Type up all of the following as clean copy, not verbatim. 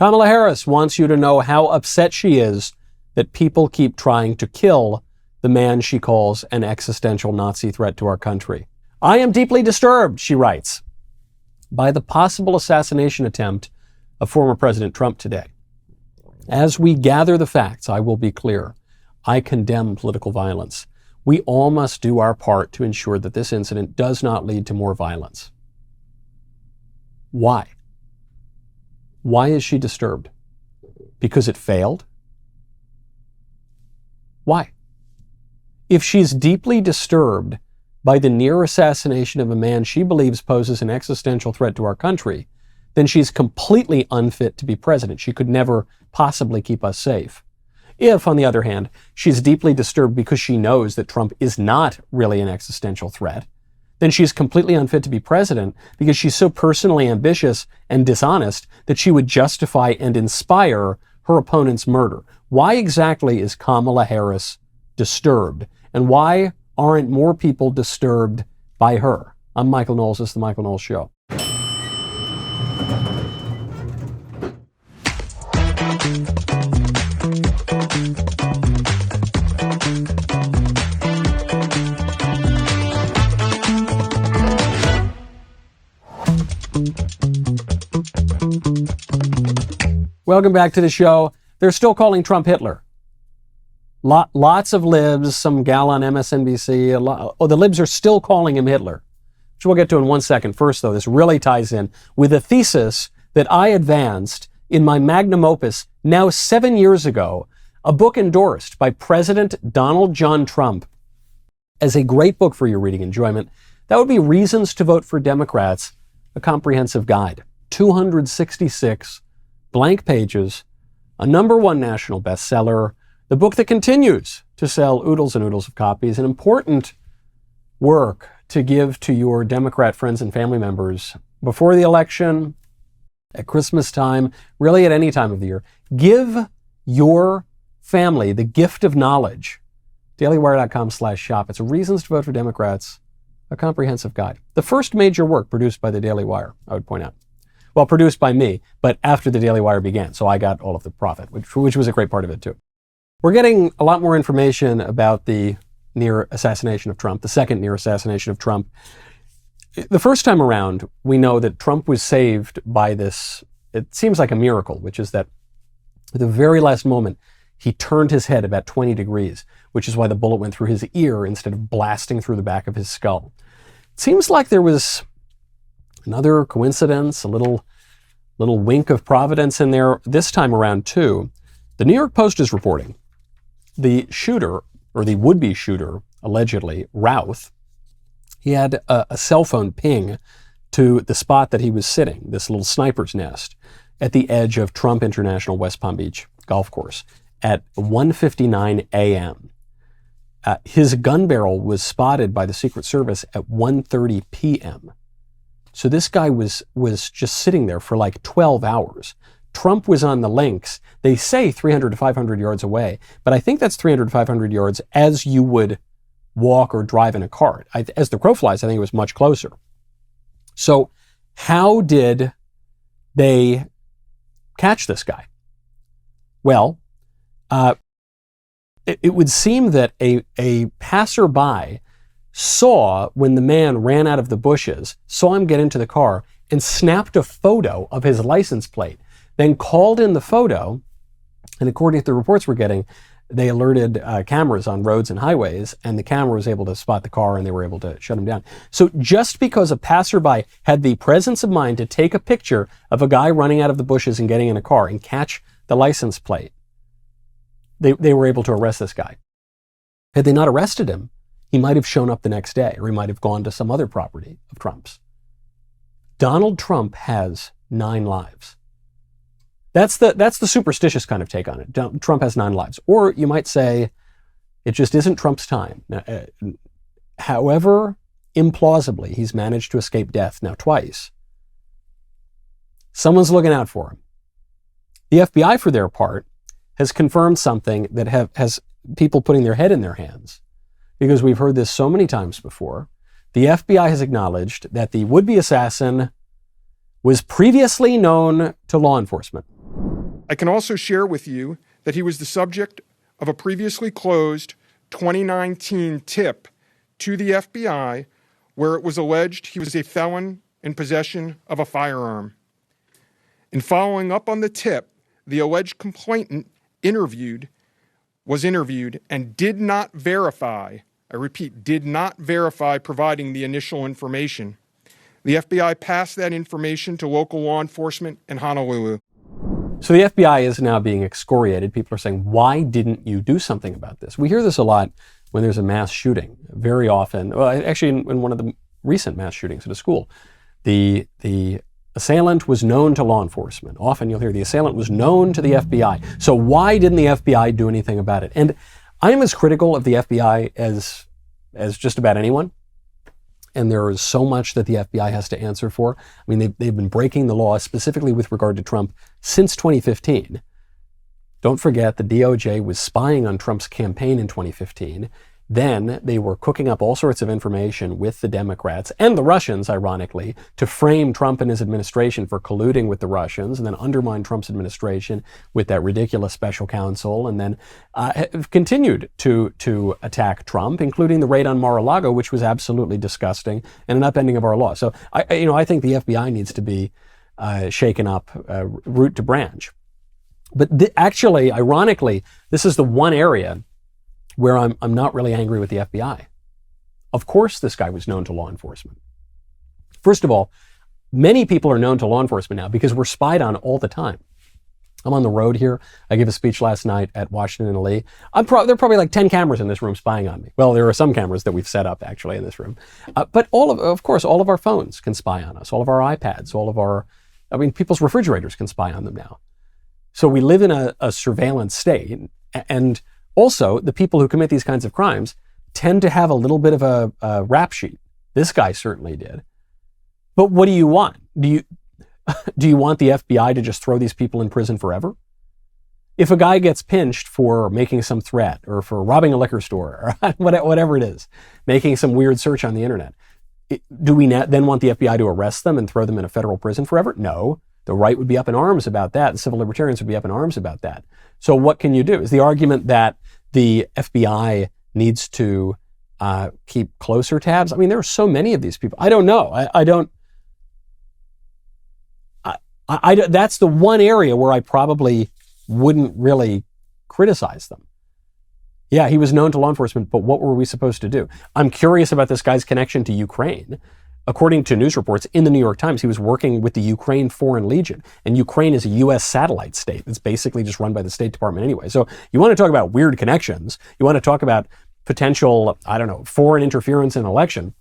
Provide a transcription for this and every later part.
Kamala Harris wants you to know how upset she is that people keep trying to kill the man she calls an existential Nazi threat to our country. I am deeply disturbed, she writes, by the possible assassination attempt of former President Trump today. As we gather the facts, I will be clear. I condemn political violence. We all must do our part to ensure that this incident does not lead to more violence. Why? Why is she disturbed? Because it failed? Why? If she's deeply disturbed by the near assassination of a man she believes poses an existential threat to our country, then she's completely unfit to be president. She could never possibly keep us safe. If, on the other hand, she's deeply disturbed because she knows that Trump is not really an existential threat, then she's completely unfit to be president because she's so personally ambitious and dishonest that she would justify and inspire her opponent's murder. Why exactly is Kamala Harris disturbed? And why aren't more people disturbed by her? I'm Michael Knowles. This is The Michael Knowles Show. Welcome back to the show. They're still calling Trump Hitler. Lots of libs, some gal on MSNBC, the libs are still calling him Hitler, which we'll get to in 1 second. First, though, this really ties in with a thesis that I advanced in my magnum opus now 7 years ago, a book endorsed by President Donald John Trump as a great book for your reading enjoyment. That would be Reasons to Vote for Democrats, a comprehensive guide. 266 blank pages, a #1 national bestseller, the book that continues to sell oodles and oodles of copies, an important work to give to your Democrat friends and family members before the election, at Christmas time, really at any time of the year. Give your family the gift of knowledge. DailyWire.com/shop. It's Reasons to Vote for Democrats, a comprehensive guide. The first major work produced by the Daily Wire, I would point out. Well, produced by me, but after the Daily Wire began, so I got all of the profit, which was a great part of it too. We're getting a lot more information about the near assassination of Trump, the second near assassination of Trump. The first time around, we know that Trump was saved by this, it seems like a miracle, which is that at the very last moment, he turned his head about 20 degrees, which is why the bullet went through his ear instead of blasting through the back of his skull. It seems like there was another coincidence, a little wink of providence in there this time around too. The New York Post is reporting the shooter, or the would-be shooter, allegedly, Routh, he had a cell phone ping to the spot that he was sitting, this little sniper's nest, at the edge of Trump International West Palm Beach Golf Course at 1:59 a.m. His gun barrel was spotted by the Secret Service at 1:30 p.m. So this guy was just sitting there for like 12 hours. Trump was on the links, they say 300 to 500 yards away, but I think that's 300 to 500 yards as you would walk or drive in a car. As the crow flies, I think it was much closer. So how did they catch this guy? Well, it would seem that a passerby saw when the man ran out of the bushes, saw him get into the car, and snapped a photo of his license plate, then called in the photo, and according to the reports we're getting, they alerted cameras on roads and highways, and the camera was able to spot the car, and they were able to shut him down. So just because a passerby had the presence of mind to take a picture of a guy running out of the bushes and getting in a car and catch the license plate, they were able to arrest this guy. Had they not arrested him, he might have shown up the next day, or he might have gone to some other property of Trump's. Donald Trump has 9 lives. That's the superstitious kind of take on it. Trump has 9 lives. Or you might say, it just isn't Trump's time. Now, however implausibly he's managed to escape death now twice, someone's looking out for him. The FBI, for their part, has confirmed something that has people putting their head in their hands, because we've heard this so many times before. The FBI has acknowledged that the would-be assassin was previously known to law enforcement. I can also share with you that he was the subject of a previously closed 2019 tip to the FBI where it was alleged he was a felon in possession of a firearm. In following up on the tip, the alleged complainant was interviewed and did not verify, I repeat, did not verify providing the initial information. The FBI passed that information to local law enforcement in Honolulu. So the FBI is now being excoriated. People are saying, why didn't you do something about this? We hear this a lot when there's a mass shooting. Very often, well, actually in one of the recent mass shootings at a school, the assailant was known to law enforcement. Often you'll hear the assailant was known to the FBI. So why didn't the FBI do anything about it? And I'm as critical of the FBI as just about anyone. And there is so much that the FBI has to answer for. I mean, they've been breaking the law, specifically with regard to Trump, since 2015. Don't forget, the DOJ was spying on Trump's campaign in 2015. Then they were cooking up all sorts of information with the Democrats and the Russians, ironically, to frame Trump and his administration for colluding with the Russians, and then undermine Trump's administration with that ridiculous special counsel, and then have continued to attack Trump, including the raid on Mar-a-Lago, which was absolutely disgusting, and an upending of our law. So I think the FBI needs to be shaken up root to branch. But actually, ironically, this is the one area where I'm not really angry with the FBI. Of course, this guy was known to law enforcement. First of all, many people are known to law enforcement now because we're spied on all the time. I'm on the road here. I gave a speech last night at Washington and Lee. There are probably like 10 cameras in this room spying on me. Well, there are some cameras that we've set up actually in this room. But of course, all of our phones can spy on us. All of our iPads, people's refrigerators can spy on them now. So we live in a surveillance state, and also, the people who commit these kinds of crimes tend to have a little bit of a rap sheet. This guy certainly did. But what do you want? Do you want the FBI to just throw these people in prison forever? If a guy gets pinched for making some threat, or for robbing a liquor store, or whatever it is, making some weird search on the internet, do we then want the FBI to arrest them and throw them in a federal prison forever? No. The right would be up in arms about that. The civil libertarians would be up in arms about that. So what can you do? Is the argument that the FBI needs to keep closer tabs? I mean, there are so many of these people. I don't know. That's the one area where I probably wouldn't really criticize them. Yeah, he was known to law enforcement, but what were we supposed to do? I'm curious about this guy's connection to Ukraine. According to news reports in the New York Times, he was working with the Ukraine Foreign Legion, and Ukraine is a U.S. satellite state that's basically just run by the State Department anyway. So you want to talk about weird connections, you want to talk about potential, foreign interference in an election,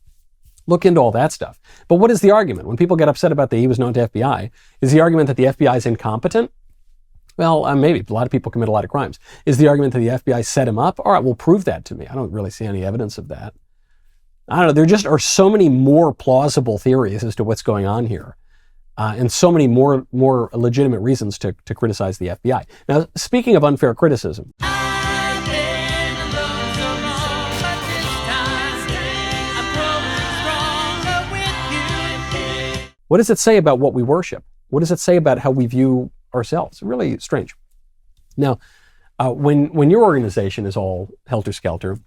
look into all that stuff. But what is the argument? When people get upset about that he was known to FBI, is the argument that the FBI is incompetent? Well, maybe. A lot of people commit a lot of crimes. Is the argument that the FBI set him up? All right, well, prove that to me. I don't really see any evidence of that. I don't know, there just are so many more plausible theories as to what's going on here, and so many more legitimate reasons to criticize the FBI. Now, speaking of unfair criticism, what does it say about what we worship? What does it say about how we view ourselves? Really strange. Now, when your organization is all helter-skelter,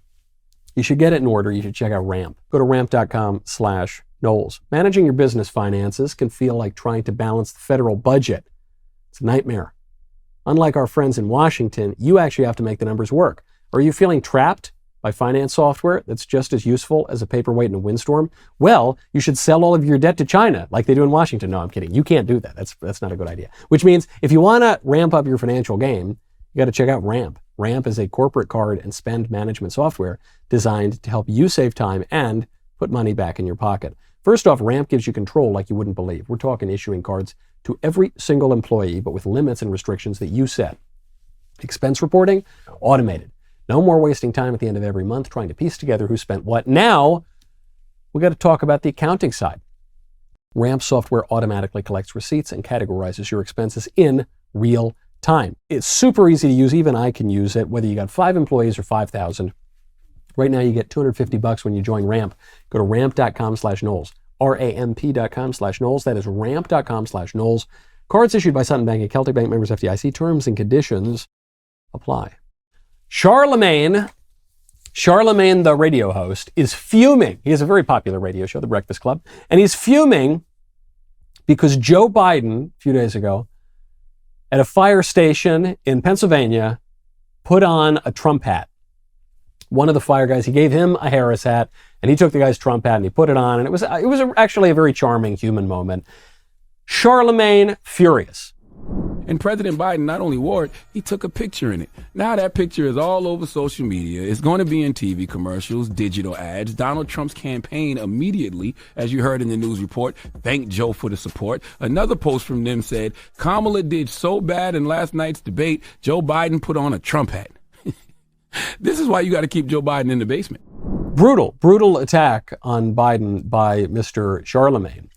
you should get it in order. You should check out Ramp. Go to ramp.com/Knowles. Managing your business finances can feel like trying to balance the federal budget. It's a nightmare. Unlike our friends in Washington, you actually have to make the numbers work. Are you feeling trapped by finance software that's just as useful as a paperweight in a windstorm? Well, you should sell all of your debt to China like they do in Washington. No, I'm kidding. You can't do that. That's not a good idea. Which means if you want to ramp up your financial game, you got to check out Ramp. Ramp is a corporate card and spend management software designed to help you save time and put money back in your pocket. First off, Ramp gives you control like you wouldn't believe. We're talking issuing cards to every single employee, but with limits and restrictions that you set. Expense reporting, automated. No more wasting time at the end of every month trying to piece together who spent what. Now, we got to talk about the accounting side. Ramp software automatically collects receipts and categorizes your expenses in real time. It's super easy to use. Even I can use it, whether you got 5 employees or 5,000. Right now, you get $250 when you join Ramp. Go to ramp.com/Knowles, ramp.com/Knowles. That is ramp.com/Knowles. Cards issued by Sutton Bank and Celtic Bank members FDIC. Terms and conditions apply. Charlamagne, the radio host, is fuming. He has a very popular radio show, The Breakfast Club, and he's fuming because Joe Biden, a few days ago, at a fire station in Pennsylvania, put on a Trump hat. One of the fire guys, he gave him a Harris hat, and he took the guy's Trump hat and he put it on, and it was actually a very charming human moment. Charlamagne, furious. And President Biden not only wore it, he took a picture in it. Now that picture is all over social media. It's going to be in TV commercials, digital ads. Donald Trump's campaign immediately, as you heard in the news report, thanked Joe for the support. Another post from them said, Kamala did so bad in last night's debate, Joe Biden put on a Trump hat. This is why you got to keep Joe Biden in the basement. Brutal attack on Biden by Mr. Charlamagne.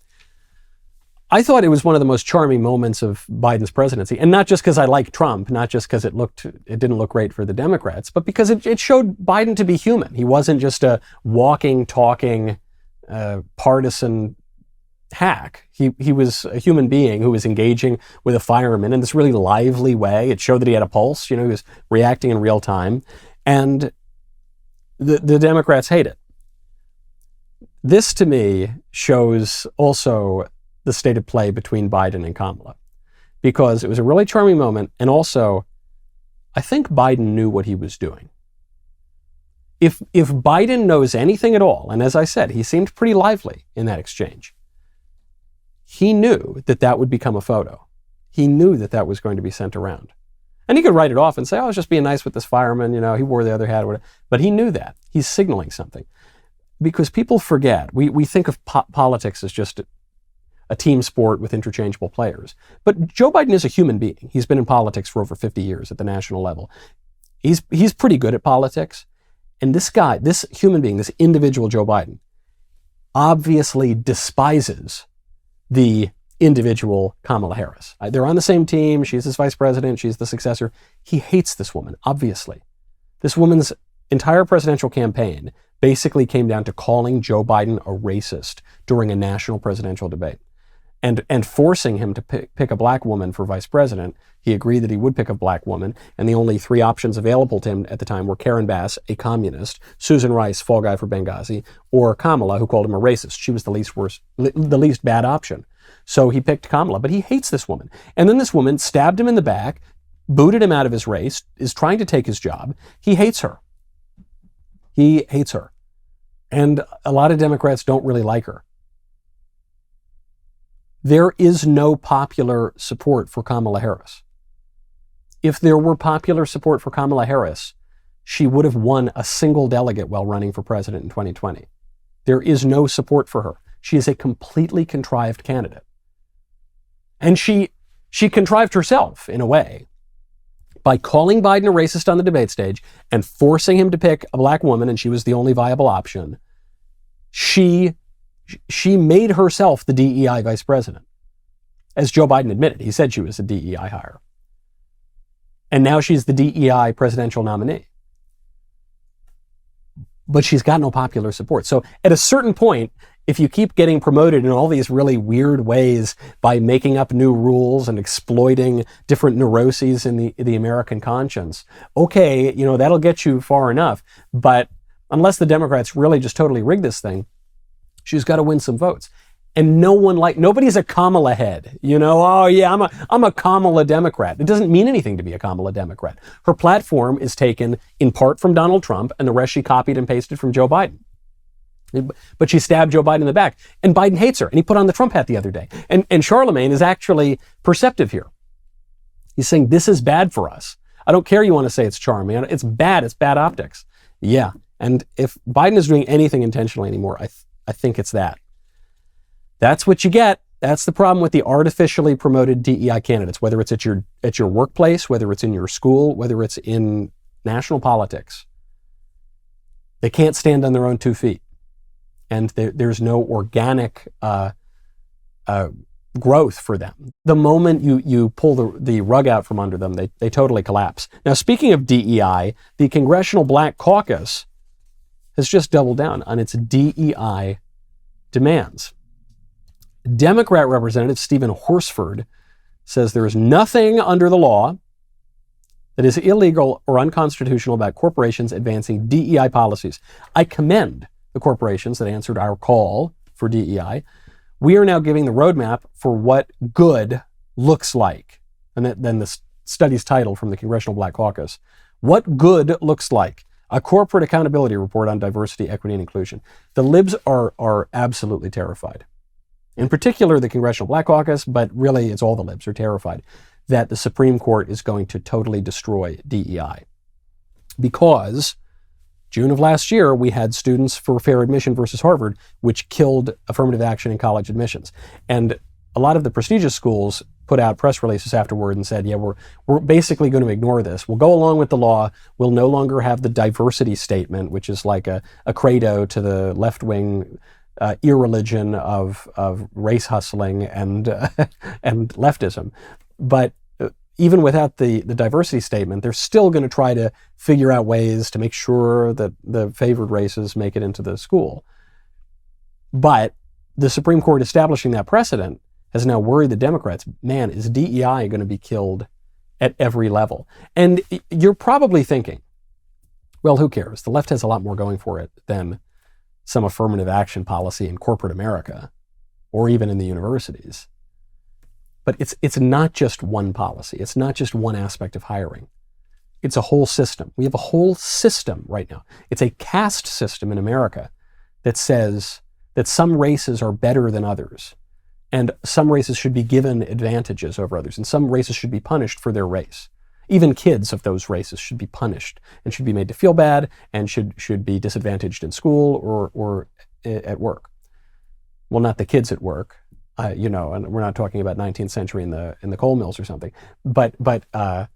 I thought it was one of the most charming moments of Biden's presidency, and not just because I like Trump, not just because it didn't look great for the Democrats, but because it showed Biden to be human. He wasn't just a walking, talking, partisan hack. He was a human being who was engaging with a fireman in this really lively way. It showed that he had a pulse. He was reacting in real time, and the Democrats hate it. This, to me, shows also the state of play between Biden and Kamala, because it was a really charming moment, and also, I think Biden knew what he was doing. If Biden knows anything at all, and as I said, he seemed pretty lively in that exchange, he knew that would become a photo. He knew that was going to be sent around. And he could write it off and say, I was just being nice with this fireman, he wore the other hat or whatever. But he knew that. He's signaling something. Because people forget, we think of politics as just a team sport with interchangeable players. But Joe Biden is a human being. He's been in politics for over 50 years at the national level. He's pretty good at politics. And this guy, this human being, this individual Joe Biden, obviously despises the individual Kamala Harris. They're on the same team. She's his vice president. She's the successor. He hates this woman, obviously. This woman's entire presidential campaign basically came down to calling Joe Biden a racist during a national presidential debate. And forcing him to pick a black woman for vice president. He agreed that he would pick a black woman, and the only three options available to him at the time were Karen Bass, a communist, Susan Rice, fall guy for Benghazi, or Kamala, who called him a racist. She was the least bad option. So he picked Kamala, but he hates this woman. And then this woman stabbed him in the back, booted him out of his race, is trying to take his job. He hates her. He hates her. And a lot of Democrats don't really like her. There is no popular support for Kamala Harris. If there were popular support for Kamala Harris, she would have won a single delegate while running for president in 2020. There is no support for her. She is a completely contrived candidate. And she contrived herself, in a way, by calling Biden a racist on the debate stage and forcing him to pick a black woman, and she was the only viable option. She made herself the DEI vice president. As Joe Biden admitted, he said she was a DEI hire. And now she's the DEI presidential nominee. But she's got no popular support. So at a certain point, if you keep getting promoted in all these really weird ways by making up new rules and exploiting different neuroses in the American conscience, okay, that'll get you far enough. But unless the Democrats really just totally rig this thing, she's got to win some votes. And nobody's a Kamala head. Oh yeah, I'm a Kamala Democrat. It doesn't mean anything to be a Kamala Democrat. Her platform is taken in part from Donald Trump, and the rest she copied and pasted from Joe Biden. But she stabbed Joe Biden in the back, and Biden hates her, and he put on the Trump hat the other day. And Charlamagne is actually perceptive here. He's saying, this is bad for us. I don't care you want to say it's charming. It's bad optics. Yeah, and if Biden is doing anything intentionally anymore, I think it's that. That's what you get. That's the problem with the artificially promoted DEI candidates, whether it's at your workplace, whether it's in your school, whether it's in national politics. They can't stand on their own 2 feet. And there's no organic growth for them. The moment you pull the rug out from under them, they totally collapse. Now, speaking of DEI, the Congressional Black Caucus has just doubled down on its DEI demands. Democrat Representative Stephen Horsford says there is nothing under the law that is illegal or unconstitutional about corporations advancing DEI policies. I commend the corporations that answered our call for DEI. We are now giving the roadmap for what good looks like. And then the study's title from the Congressional Black Caucus, What Good Looks Like, a Corporate Accountability Report on Diversity, Equity, and Inclusion. The libs are absolutely terrified. In particular, the Congressional Black Caucus, but really it's all the libs are terrified that the Supreme Court is going to totally destroy DEI. Because June of last year, we had Students for Fair Admission versus Harvard, which killed affirmative action in college admissions. And a lot of the prestigious schools put out press releases afterward and said, yeah, we're basically going to ignore this. We'll go along with the law. We'll no longer have the diversity statement, which is like a credo to the left-wing irreligion of race hustling and leftism. But even without the diversity statement, they're still going to try to figure out ways to make sure that the favored races make it into the school. But the Supreme Court establishing that precedent has now worried the Democrats. Man, is DEI going to be killed at every level? And you're probably thinking, well, who cares? The left has a lot more going for it than some affirmative action policy in corporate America or even in the universities. But it's not just one policy. It's not just one aspect of hiring. It's a whole system. We have a whole system right now. It's a caste system in America that says that some races are better than others, and some races should be given advantages over others, and some races should be punished for their race. Even kids of those races should be punished and should be made to feel bad and should be disadvantaged in school or at work. Well, not the kids at work. And we're not talking about 19th century in the coal mills or something, but for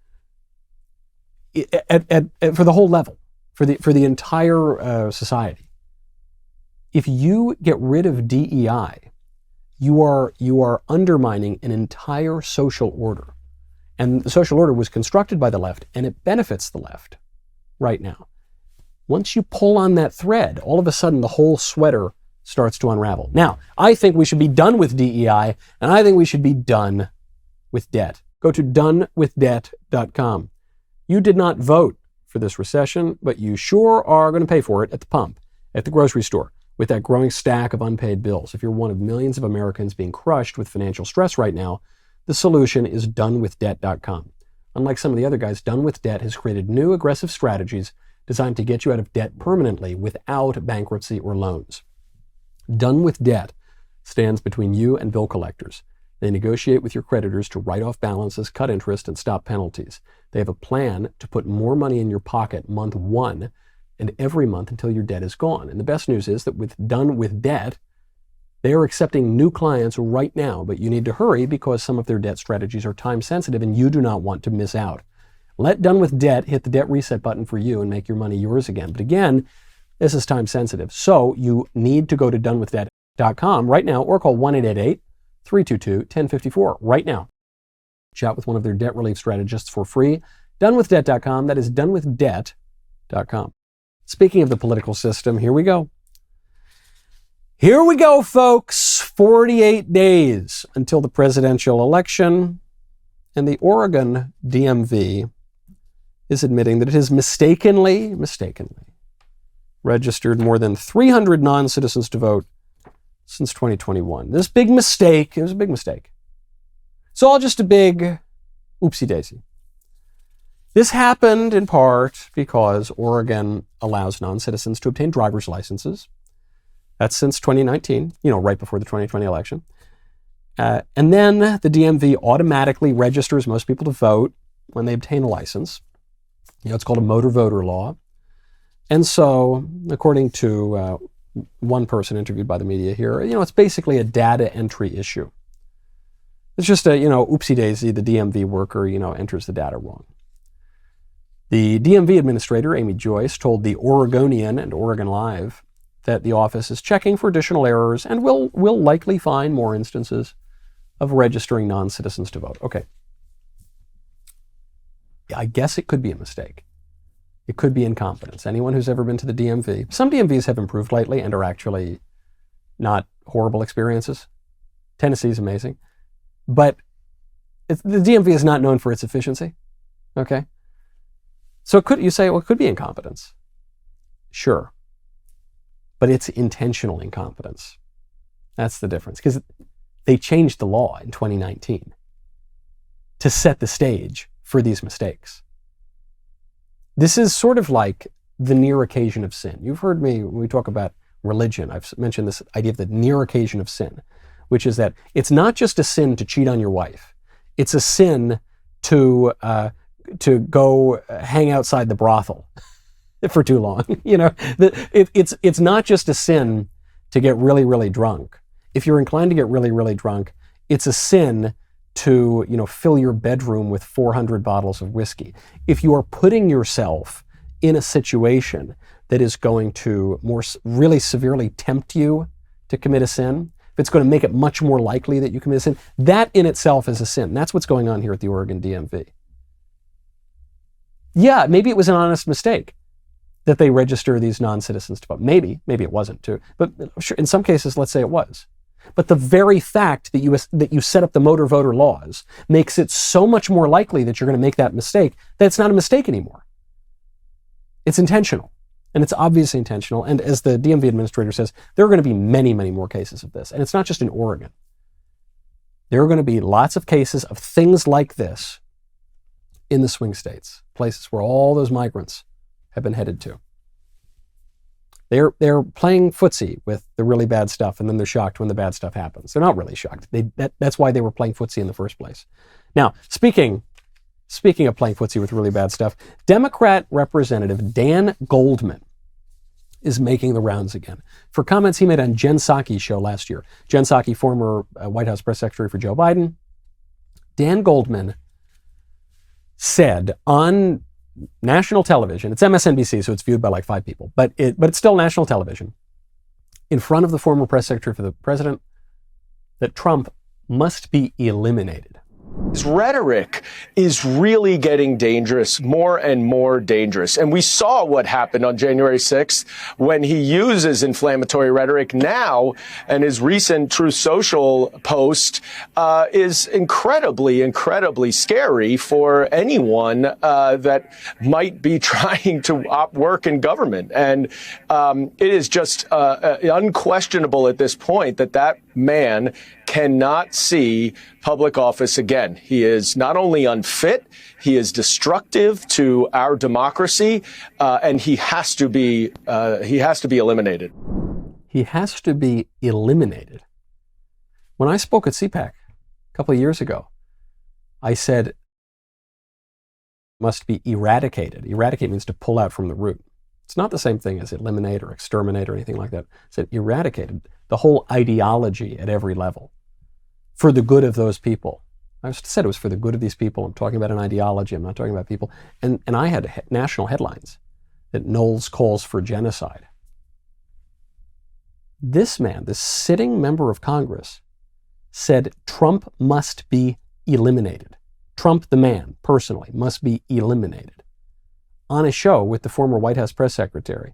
the whole level, for the entire society. If you get rid of DEI, you are undermining an entire social order, and the social order was constructed by the left, and it benefits the left right now. Once you pull on that thread, all of a sudden the whole sweater starts to unravel. Now, I think we should be done with DEI, and I think we should be done with debt. Go to donewithdebt.com. You did not vote for this recession, but you sure are going to pay for it at the pump, at the grocery store, with that growing stack of unpaid bills. If you're one of millions of Americans being crushed with financial stress right now, the solution is donewithdebt.com. Unlike some of the other guys, Done With Debt has created new aggressive strategies designed to get you out of debt permanently without bankruptcy or loans. Done With Debt stands between you and bill collectors. They negotiate with your creditors to write off balances, cut interest, and stop penalties. They have a plan to put more money in your pocket month one and every month until your debt is gone. And the best news is that with Done With Debt, they are accepting new clients right now, but you need to hurry because some of their debt strategies are time sensitive and you do not want to miss out. Let Done With Debt hit the debt reset button for you and make your money yours again. But again, this is time sensitive. So you need to go to donewithdebt.com right now or call 1-888-322-1054 right now. Chat with one of their debt relief strategists for free. Donewithdebt.com. That is donewithdebt.com. Speaking of the political system, here we go. Here we go, folks. 48 days until the presidential election, and the Oregon DMV is admitting that it has mistakenly registered more than 300 non-citizens to vote since 2021. This big mistake, it was a big mistake. It's all just a big oopsie-daisy. This happened in part because Oregon allows non-citizens to obtain driver's licenses. That's since 2019, right before the 2020 election. And then the DMV automatically registers most people to vote when they obtain a license. It's called a motor voter law. And so, according to one person interviewed by the media here, it's basically a data entry issue. It's just a, oopsie-daisy, the DMV worker, enters the data wrong. The DMV administrator, Amy Joyce, told the Oregonian and Oregon Live that the office is checking for additional errors and will likely find more instances of registering non-citizens to vote. Okay. I guess it could be a mistake. It could be incompetence. Anyone who's ever been to the DMV, some DMVs have improved lately and are actually not horrible experiences. Tennessee's amazing. But the DMV is not known for its efficiency. Okay. So you say, well, it could be incompetence. Sure. But it's intentional incompetence. That's the difference. Because they changed the law in 2019 to set the stage for these mistakes. This is sort of like the near occasion of sin. You've heard me, when we talk about religion, I've mentioned this idea of the near occasion of sin, which is that it's not just a sin to cheat on your wife. It's a sin to go hang outside the brothel for too long. It's not just a sin to get really, really drunk. If you're inclined to get really, really drunk, it's a sin to, fill your bedroom with 400 bottles of whiskey. If you are putting yourself in a situation that is going to really severely tempt you to commit a sin, if it's going to make it much more likely that you commit a sin, that in itself is a sin. That's what's going on here at the Oregon DMV. Yeah, maybe it was an honest mistake that they register these non-citizens to vote. Maybe it wasn't too. But sure, in some cases, let's say it was. But the very fact that you set up the motor voter laws makes it so much more likely that you're going to make that mistake that it's not a mistake anymore. It's intentional. And it's obviously intentional. And as the DMV administrator says, there are going to be many, many more cases of this. And it's not just in Oregon. There are going to be lots of cases of things like this in the swing states, places where all those migrants have been headed to. They're playing footsie with the really bad stuff, and then they're shocked when the bad stuff happens. They're not really shocked. That's why they were playing footsie in the first place. Now, speaking of playing footsie with really bad stuff, Democrat Representative Dan Goldman is making the rounds again for comments he made on Jen Psaki's show last year. Jen Psaki, former White House press secretary for Joe Biden. Dan Goldman said on national television, it's MSNBC, so it's viewed by like 5 people, but it's still national television, in front of the former press secretary for the president, that Trump must be eliminated. His rhetoric is really getting dangerous, more and more dangerous. And we saw what happened on January 6th when he uses inflammatory rhetoric now, and his recent Truth Social post is incredibly, incredibly scary for anyone that might be trying to work in government. And it is just unquestionable at this point that man cannot see public office again. He is not only unfit, he is destructive to our democracy, and he has to be eliminated. He has to be eliminated. When I spoke at CPAC a couple of years ago, I said, must be eradicated. Eradicate means to pull out from the root. It's not the same thing as eliminate or exterminate or anything like that. I said eradicated, the whole ideology at every level, for the good of those people. I said it was for the good of these people. I'm talking about an ideology. I'm not talking about people. And I had national headlines that Knowles calls for genocide. This man, this sitting member of Congress, said Trump must be eliminated. Trump, the man, personally, must be eliminated. On a show with the former White House press secretary.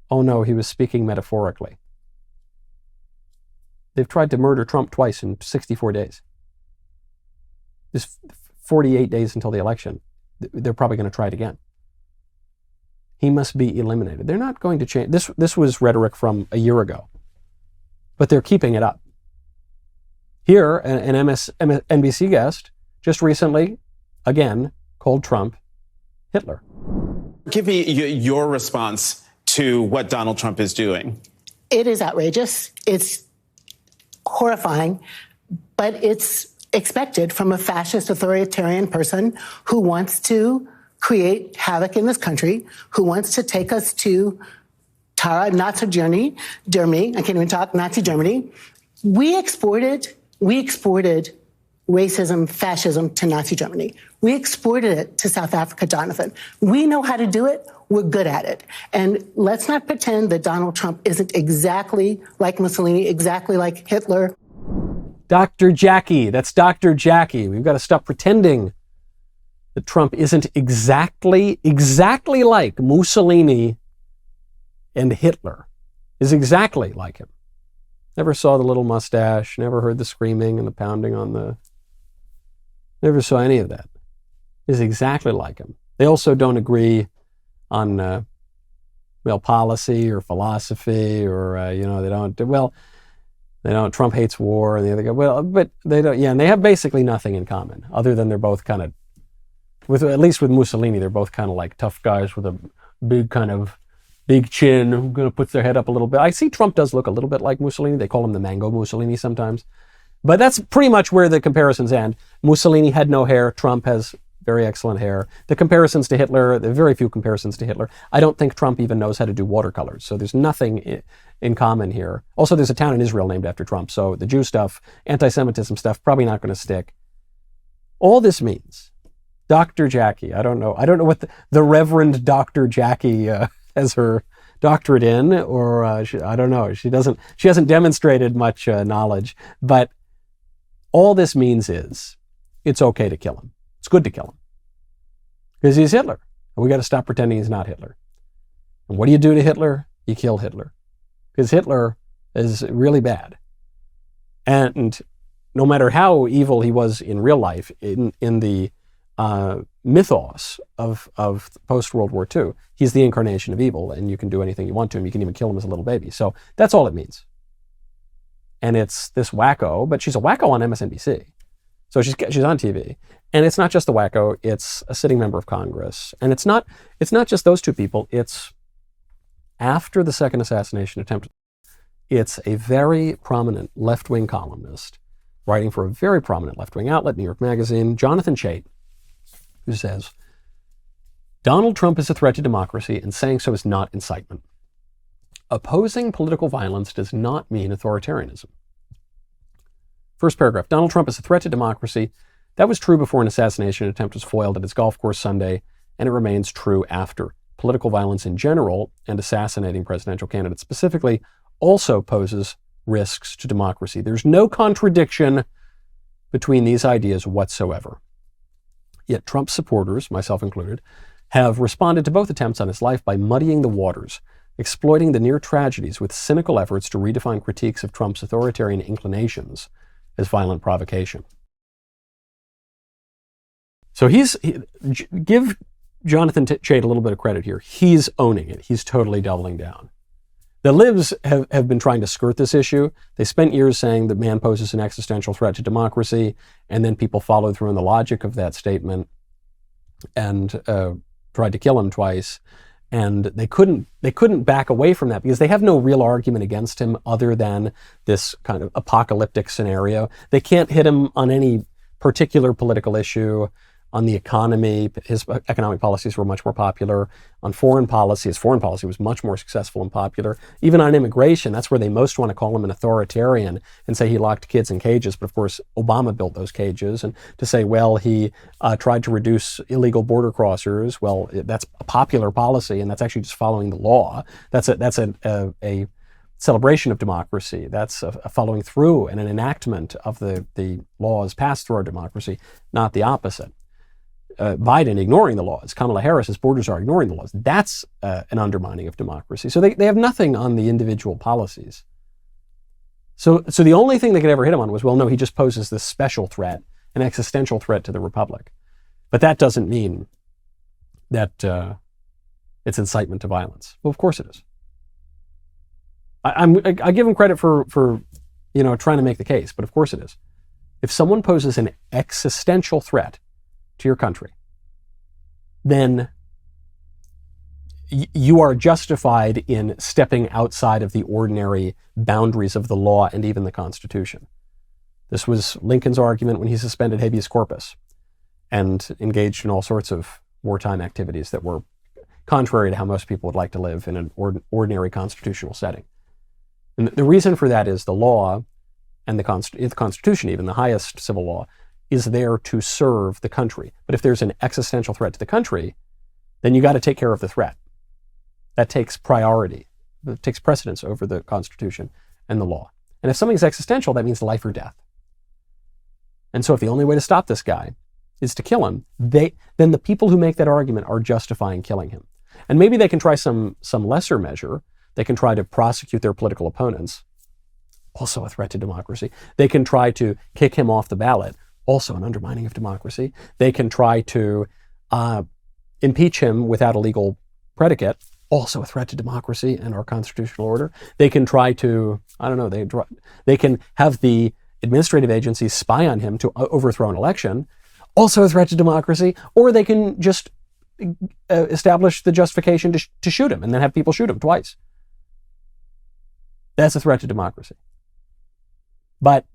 Oh no, he was speaking metaphorically. They've tried to murder Trump twice in 64 days. There's 48 days until the election. They're probably going to try it again. He must be eliminated. They're not going to change. This was rhetoric from a year ago, but they're keeping it up. Here, an MSNBC guest just recently, again, called Trump Hitler. Give me your response to what Donald Trump is doing. It is outrageous. It's horrifying, but it's expected from a fascist authoritarian person who wants to create havoc in this country, who wants to take us to Nazi Germany. I can't even talk, Nazi Germany. We exported racism, fascism to Nazi Germany. We exported it to South Africa, Jonathan. We know how to do it. We're good at it. And let's not pretend that Donald Trump isn't exactly like Mussolini, exactly like Hitler. Dr. Jackie, that's Dr. Jackie. We've got to stop pretending that Trump isn't exactly like Mussolini and Hitler. Is exactly like him. Never saw the little mustache, never heard the screaming and the pounding on the Never saw any of that. Is exactly like him. They also don't agree on policy or philosophy, or they don't. Trump hates war, and the other guy. But they don't. Yeah, and they have basically nothing in common, other than they're both kind of, at least with Mussolini, they're both kind of like tough guys with a big chin, who going to put their head up a little bit. I see Trump does look a little bit like Mussolini. They call him the Mango Mussolini sometimes. But that's pretty much where the comparisons end. Mussolini had no hair. Trump has very excellent hair. The comparisons to Hitler, there are very few comparisons to Hitler. I don't think Trump even knows how to do watercolors. So there's nothing in common here. Also, there's a town in Israel named after Trump. So the Jew stuff, anti-Semitism stuff, probably not going to stick. All this means, Dr. Jackie, I don't know what the Reverend Dr. Jackie has her doctorate in, or I don't know. She hasn't demonstrated much knowledge, but all this means is it's okay to kill him. It's good to kill him because he's Hitler, and we got to stop pretending he's not Hitler. And what do you do to Hitler? You kill Hitler, because Hitler is really bad. And no matter how evil he was in real life, in the mythos of post-World War II, he's the incarnation of evil, and you can do anything you want to him. You can even kill him as a little baby. So that's all it means. And it's this wacko, but she's a wacko on MSNBC. So she's on TV. And it's not just the wacko, it's a sitting member of Congress. And it's not just those two people, it's after the second assassination attempt, it's a very prominent left-wing columnist writing for a very prominent left-wing outlet, New York Magazine, Jonathan Chait, who says, Donald Trump is a threat to democracy, and saying so is not incitement. Opposing political violence does not mean authoritarianism. First paragraph, Donald Trump is a threat to democracy. That was true before an assassination attempt was foiled at his golf course Sunday, and it remains true after. Political violence in general, and assassinating presidential candidates specifically, also poses risks to democracy. There's no contradiction between these ideas whatsoever. Yet Trump's supporters, myself included, have responded to both attempts on his life by muddying the waters, exploiting the near tragedies with cynical efforts to redefine critiques of Trump's authoritarian inclinations as violent provocation. So give Jonathan Chait a little bit of credit here. He's owning it. He's totally doubling down. The libs have been trying to skirt this issue. They spent years saying that man poses an existential threat to democracy, and then people followed through on the logic of that statement and tried to kill him twice. And they couldn't back away from that because they have no real argument against him other than this kind of apocalyptic scenario. They can't hit him on any particular political issue. On the economy, his economic policies were much more popular. On foreign policy, his foreign policy was much more successful and popular. Even on immigration, that's where they most want to call him an authoritarian and say he locked kids in cages. But of course, Obama built those cages. And to say, well, he tried to reduce illegal border crossers, well, that's a popular policy, and that's actually just following the law. That's a celebration of democracy. That's a following through and an enactment of the laws passed through our democracy, not the opposite. Biden ignoring the laws, Kamala Harris's borders are ignoring the laws. That's an undermining of democracy. So they have nothing on the individual policies. So the only thing they could ever hit him on was, well, no, he just poses this special threat, an existential threat to the republic. But that doesn't mean that it's incitement to violence. Well, of course it is. I give him credit for trying to make the case, but of course it is. If someone poses an existential threat to your country, then you are justified in stepping outside of the ordinary boundaries of the law and even the Constitution. This was Lincoln's argument when he suspended habeas corpus and engaged in all sorts of wartime activities that were contrary to how most people would like to live in an ordinary constitutional setting. And the reason for that is the law and the Constitution, even the highest civil law, is there to serve the country. But if there's an existential threat to the country, then you got to take care of the threat. That takes priority. It takes precedence over the Constitution and the law. And if something's existential, that means life or death. And so if the only way to stop this guy is to kill him, then the people who make that argument are justifying killing him. And maybe they can try some lesser measure. They can try to prosecute their political opponents, also a threat to democracy. They can try to kick him off the ballot, also an undermining of democracy. They can try to impeach him without a legal predicate, also a threat to democracy and our constitutional order. They can try to, they can have the administrative agencies spy on him to overthrow an election, also a threat to democracy, or they can just establish the justification to shoot him and then have people shoot him twice. That's a threat to democracy. But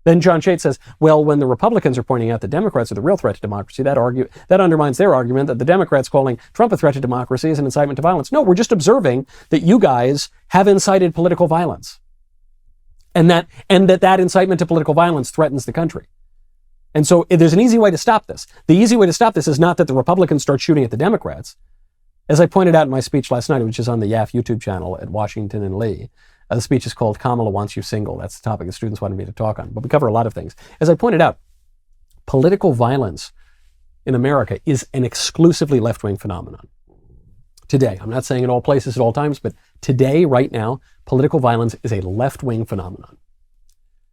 then John Chait says, well, when the Republicans are pointing out the Democrats are the real threat to democracy, that undermines their argument that the Democrats calling Trump a threat to democracy is an incitement to violence. No, we're just observing that you guys have incited political violence. And that incitement to political violence threatens the country. And so there's an easy way to stop this. The easy way to stop this is not that the Republicans start shooting at the Democrats. As I pointed out in my speech last night, which is on the YAF YouTube channel at Washington and Lee, the speech is called Kamala Wants You Single. That's the topic the students wanted me to talk on. But we cover a lot of things. As I pointed out, political violence in America is an exclusively left-wing phenomenon. Today, I'm not saying in all places at all times, but today, right now, political violence is a left-wing phenomenon.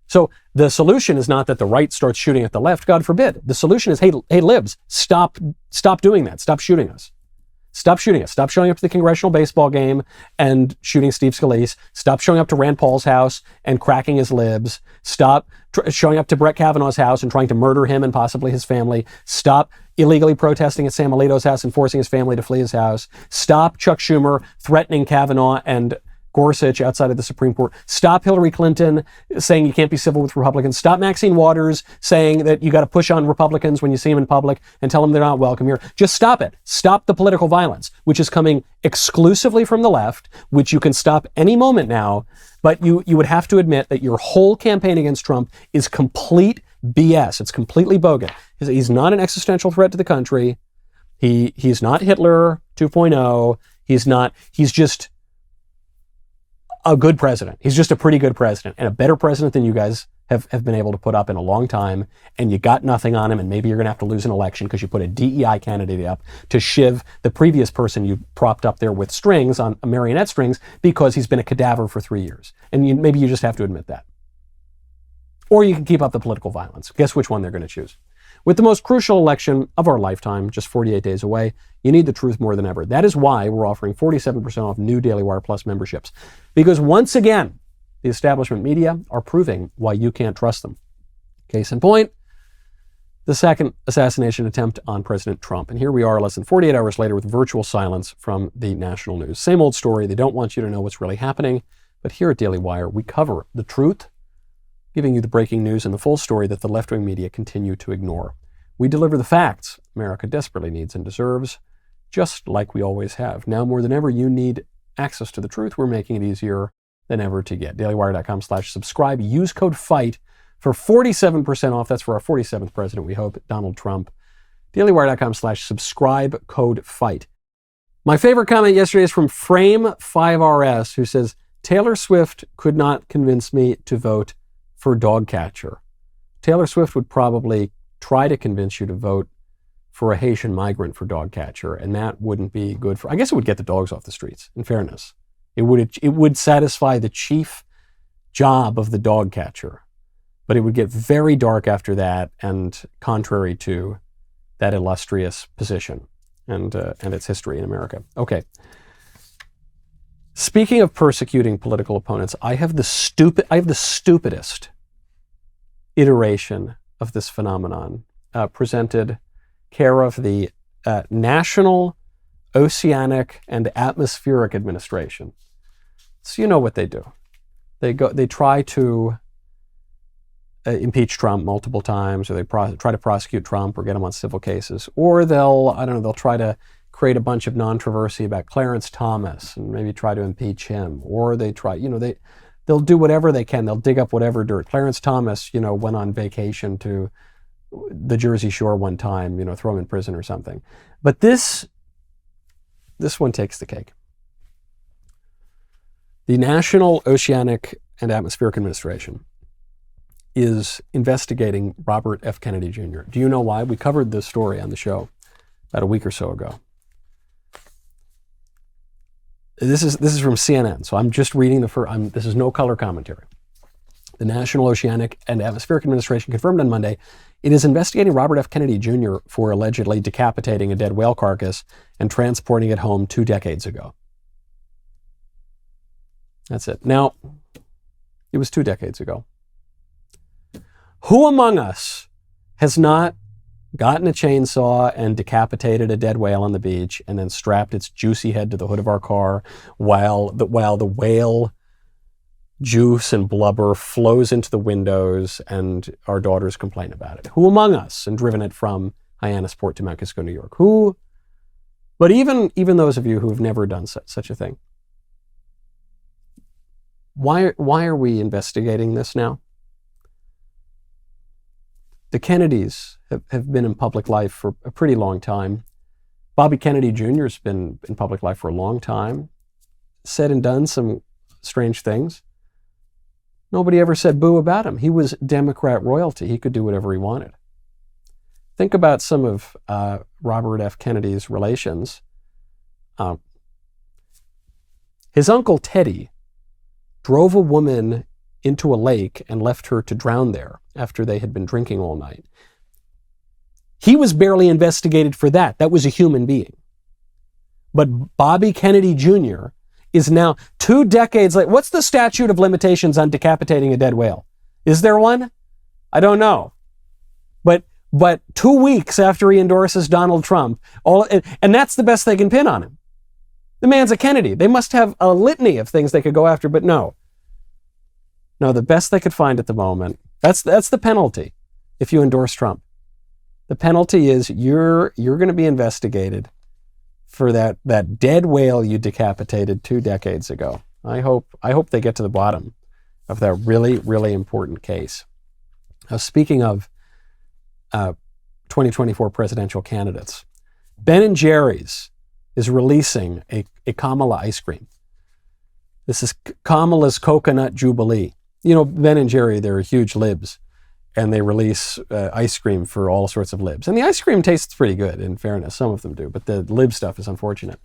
So the solution is not that the right starts shooting at the left, God forbid. The solution is, hey libs, stop doing that. Stop shooting us. Stop shooting us. Stop showing up to the congressional baseball game and shooting Steve Scalise. Stop showing up to Rand Paul's house and cracking his libs. Stop showing up to Brett Kavanaugh's house and trying to murder him and possibly his family. Stop illegally protesting at Sam Alito's house and forcing his family to flee his house. Stop Chuck Schumer threatening Kavanaugh and Gorsuch outside of the Supreme Court. Stop Hillary Clinton saying you can't be civil with Republicans. Stop Maxine Waters saying that you got to push on Republicans when you see them in public and tell them they're not welcome here. Just stop it. Stop the political violence, which is coming exclusively from the left, which you can stop any moment now. But you would have to admit that your whole campaign against Trump is complete BS. It's completely bogus. He's not an existential threat to the country. He's not Hitler 2.0. He's just a good president. He's just a pretty good president and a better president than you guys have been able to put up in a long time. And you got nothing on him. And maybe you're going to have to lose an election because you put a DEI candidate up to shiv the previous person you propped up there with strings on marionette strings because he's been a cadaver for 3 years. And maybe you just have to admit that. Or you can keep up the political violence. Guess which one they're going to choose. With the most crucial election of our lifetime, just 48 days away, you need the truth more than ever. That is why we're offering 47% off new DailyWire Plus memberships. Because once again, the establishment media are proving why you can't trust them. Case in point, the second assassination attempt on President Trump. And here we are less than 48 hours later with virtual silence from the national news. Same old story. They don't want you to know what's really happening. But here at Daily Wire, we cover the truth, giving you the breaking news and the full story that the left-wing media continue to ignore. We deliver the facts America desperately needs and deserves, just like we always have. Now more than ever, you need access to the truth. We're making it easier than ever to get. DailyWire.com/subscribe. Use code FIGHT for 47% off. That's for our 47th president, we hope, Donald Trump. DailyWire.com/subscribe, code FIGHT. My favorite comment yesterday is from Frame5RS, who says, Taylor Swift could not convince me to vote for dog catcher. Taylor Swift would probably try to convince you to vote for a Haitian migrant for dog catcher, and that wouldn't be good for, I guess it would get the dogs off the streets, in fairness. It would satisfy the chief job of the dog catcher, but it would get very dark after that and contrary to that illustrious position and its history in America. Okay. Speaking of persecuting political opponents, I have the stupidest iteration of this phenomenon presented care of the National Oceanic and Atmospheric Administration. So you know what they do. They try to impeach Trump multiple times, or they try to prosecute Trump or get him on civil cases, or they'll try to create a bunch of controversy about Clarence Thomas and maybe try to impeach him, or they'll do whatever they can. They'll dig up whatever dirt. Clarence Thomas, went on vacation to the Jersey Shore one time, throw him in prison or something. But this one takes the cake. The National Oceanic and Atmospheric Administration is investigating Robert F. Kennedy Jr. Do you know why? We covered this story on the show about a week or so ago. This is from CNN, so I'm just reading this is no color commentary. The National Oceanic and Atmospheric Administration confirmed on Monday it is investigating Robert F. Kennedy Jr. for allegedly decapitating a dead whale carcass and transporting it home 2 decades ago. That's it. Now, it was 2 decades ago. Who among us has not gotten a chainsaw and decapitated a dead whale on the beach and then strapped its juicy head to the hood of our car while the whale juice and blubber flows into the windows and our daughters complain about it? Who among us, and driven it from Hyannisport to Mount Kisco, New York? Who? But even those of you who have never done such a thing, why are we investigating this now? The Kennedys have been in public life for a pretty long time. Bobby Kennedy Jr. has been in public life for a long time, said and done some strange things. Nobody ever said boo about him. He was Democrat royalty. He could do whatever he wanted. Think about some of Robert F. Kennedy's relations. His uncle Teddy drove a woman into a lake and left her to drown there after they had been drinking all night. He was barely investigated for that. That was a human being. But Bobby Kennedy Jr. is now 2 decades later. What's the statute of limitations on decapitating a dead whale? Is there one? I don't know. But 2 weeks after he endorses Donald Trump, and that's the best they can pin on him. The man's a Kennedy. They must have a litany of things they could go after, but no. No, the best they could find at the moment, that's the penalty if you endorse Trump. The penalty is you're going to be investigated for that dead whale you decapitated 2 decades ago. I hope they get to the bottom of that really, really important case. Now, speaking of 2024 presidential candidates, Ben & Jerry's is releasing a Kamala ice cream. This is Kamala's Coconut Jubilee. You know, Ben & Jerry, they're huge libs, and they release ice cream for all sorts of libs. And the ice cream tastes pretty good, in fairness. Some of them do, but the lib stuff is unfortunate.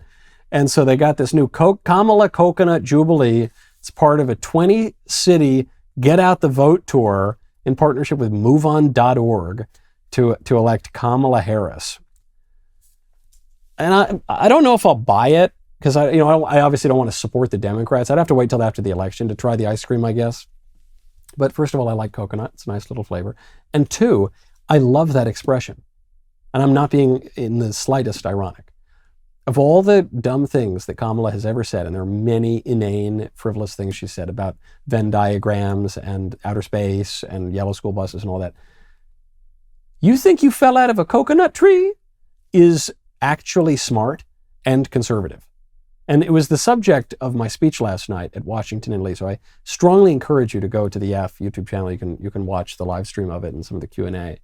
And so they got this new Kamala Coconut Jubilee. It's part of a 20-city Get Out the Vote tour in partnership with MoveOn.org to elect Kamala Harris. And I don't know if I'll buy it, because I obviously don't want to support the Democrats. I'd have to wait till after the election to try the ice cream, I guess. But first of all, I like coconut. It's a nice little flavor. And 2, I love that expression. And I'm not being in the slightest ironic. Of all the dumb things that Kamala has ever said, and there are many inane, frivolous things she said about Venn diagrams and outer space and yellow school buses and all that, you think you fell out of a coconut tree is actually smart and conservative. And it was the subject of my speech last night at Washington and Lee. So I strongly encourage you to go to the YouTube channel. You can watch the live stream of it and some of the Q&A.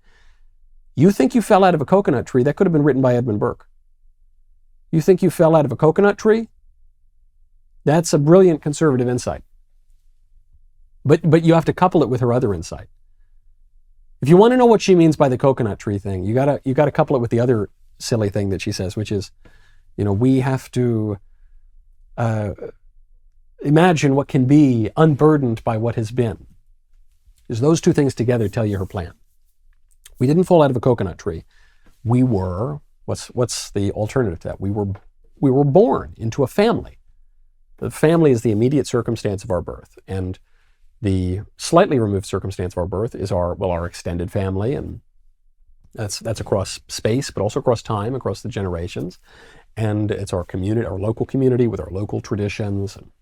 You think you fell out of a coconut tree? That could have been written by Edmund Burke. You think you fell out of a coconut tree? That's a brilliant conservative insight. But you have to couple it with her other insight. If you want to know what she means by the coconut tree thing, you gotta couple it with the other silly thing that she says, which is, we have to imagine what can be unburdened by what has been. Because those 2 things together tell you her plan. We didn't fall out of a coconut tree. We were, what's the alternative to that? We were born into a family. The family is the immediate circumstance of our birth. And the slightly removed circumstance of our birth is our extended family. And that's across space, but also across time, across the generations. And it's our community, our local community with our local traditions. And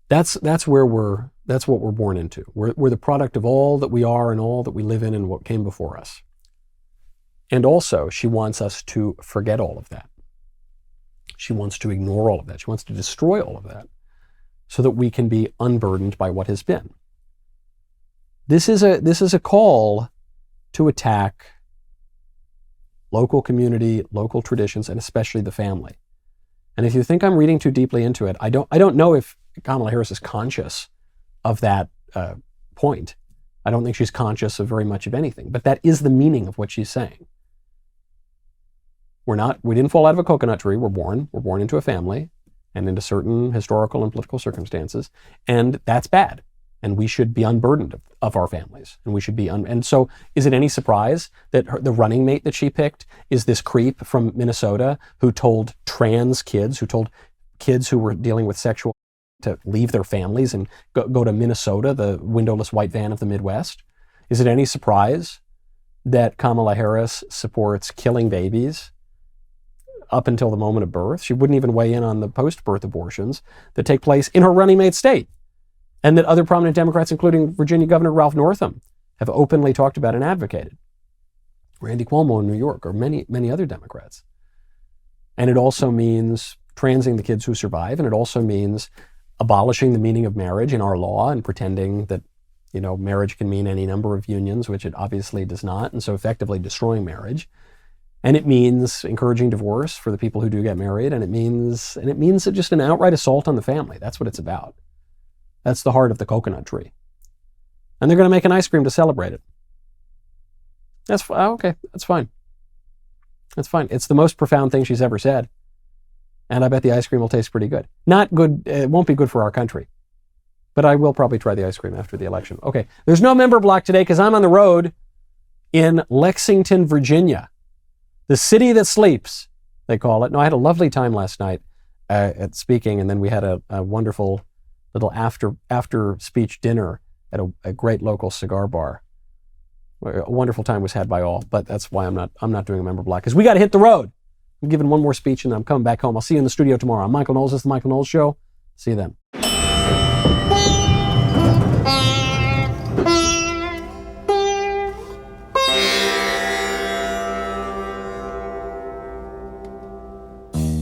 that's what we're born into. We're the product of all that we are and all that we live in and what came before us. And also, she wants us to forget all of that. She wants to ignore all of that. She wants to destroy all of that so that we can be unburdened by what has been. This is a call to attack local community, local traditions, and especially the family. And if you think I'm reading too deeply into it, I don't know if Kamala Harris is conscious of that point. I don't think she's conscious of very much of anything, but that is the meaning of what she's saying. We didn't fall out of a coconut tree. We're born into a family and into certain historical and political circumstances, and that's bad. and we should be unburdened of our families, and we should be and so is it any surprise that the running mate that she picked is this creep from Minnesota who told kids who were dealing with sexual to leave their families and go to Minnesota, the windowless white van of the Midwest? Is it any surprise that Kamala Harris supports killing babies up until the moment of birth? She wouldn't even weigh in on the post-birth abortions that take place in her running mate state, and that other prominent Democrats, including Virginia Governor Ralph Northam, have openly talked about and advocated. Randy Cuomo in New York, or many, many other Democrats. And it also means transing the kids who survive, and it also means abolishing the meaning of marriage in our law and pretending that, you know, marriage can mean any number of unions, which it obviously does not, and so effectively destroying marriage. And it means encouraging divorce for the people who do get married, and it means just an outright assault on the family. That's what it's about. That's the heart of the coconut tree. And they're going to make an ice cream to celebrate it. That's okay. That's fine. That's fine. It's the most profound thing she's ever said. And I bet the ice cream will taste pretty good. Not good. It won't be good for our country. But I will probably try the ice cream after the election. Okay. There's no member block today because I'm on the road in Lexington, Virginia. The city that sleeps, they call it. No, I had a lovely time last night at speaking, and then we had a wonderful little after speech dinner at a great local cigar bar. A wonderful time was had by all, but that's why I'm not doing a member block, because we got to hit the road. I'm giving one more speech and I'm coming back home. I'll see you in the studio tomorrow. I'm Michael Knowles. This is the Michael Knowles Show. See you then.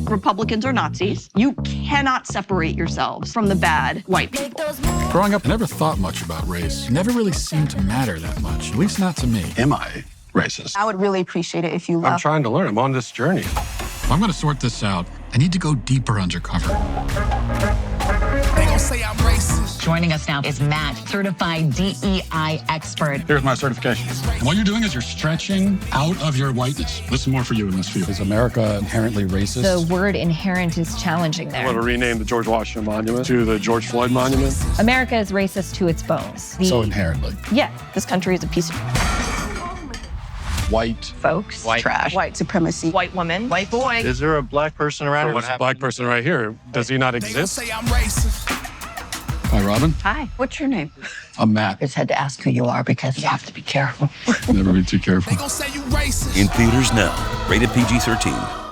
Republicans are Nazis. You cannot separate yourselves from the bad white people. Growing up, I never thought much about race. It never really seemed to matter that much, at least not to me. Am I racist? I would really appreciate it if you left. I'm trying to learn. I'm on this journey. If I'm going to sort this out, I need to go deeper undercover. They gonna say I'm racist. Joining us now is Matt, certified DEI expert. Here's my certification. And what you're doing is you're stretching out of your whiteness. Listen more for you in this field. Is America inherently racist? The word inherent is challenging there. I want to rename the George Washington Monument to the George Floyd Monument. America is racist to its bones. So inherently. Yeah, this country is a piece of White. folks, White. trash, white supremacy, white woman, white boy. Is there a black person around here? This black person right here, does he not They gonna exist? say I'm racist. Hi, Robin. Hi, what's your name? I'm Matt. Just had to ask who you are because you have to be careful. Never be too careful. They gonna say you racist. In theaters now, rated PG-13.